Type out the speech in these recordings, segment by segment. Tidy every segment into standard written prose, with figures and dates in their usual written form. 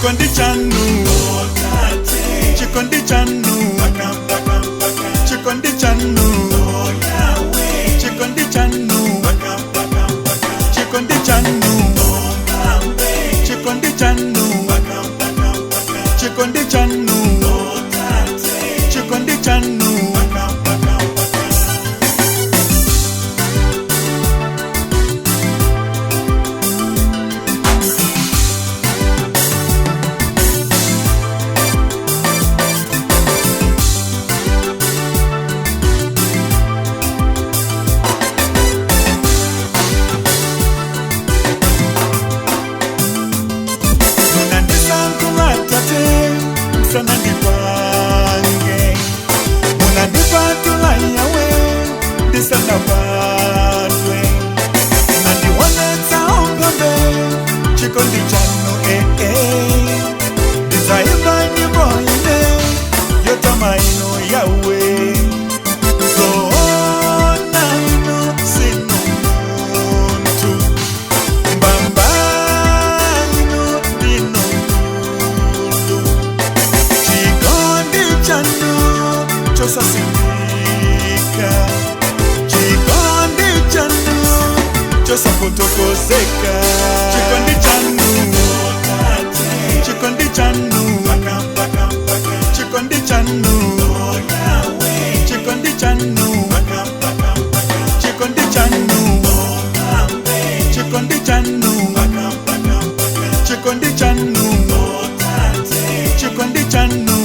Chikondi chanu, Chikondi chanu, Chikondi chanu, Chikondi chanu, Chikondi chanu, Chikondi chanu, Chikondi chanu, Chikondi chanu. Chikondi chanu, Desire boy, Yotamaino Yahweh. So naino sinu muntu, Bambaino dino kulu. Chikondi chanu, Chosa simika. Chikondi chanu, Chosa fotokozeka. Chikondi chanu, Chikondi chanu, Chikondi chanu, Chikondi chanu, Chikondi chanu, Chikondi chanu, Chikondi chanu, Chikondi chanu.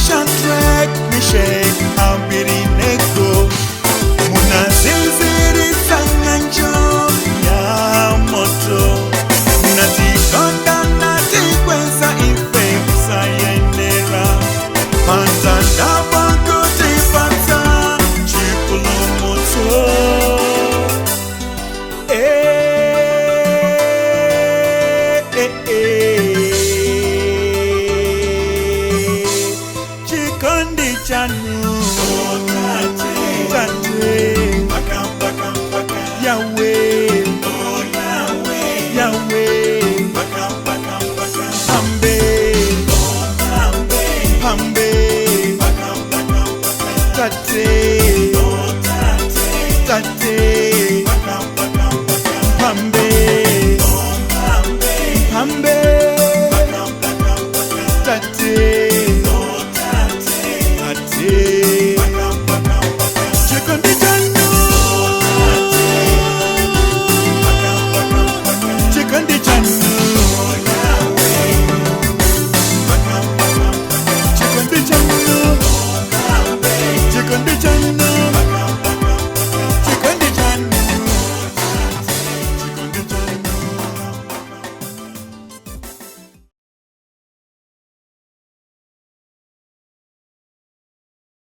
Shadreck, Abednego, Muna zilziri sanganjo ya moto, Nati konda nati kwenza ife usayenera, Pantanda bango tipata chikulo moto. Chikondi chanu, Yahweh, Yahweh, Hambe, Hambe, Tate, Tate, Hambe, Hambe, Tate. chikondi chanu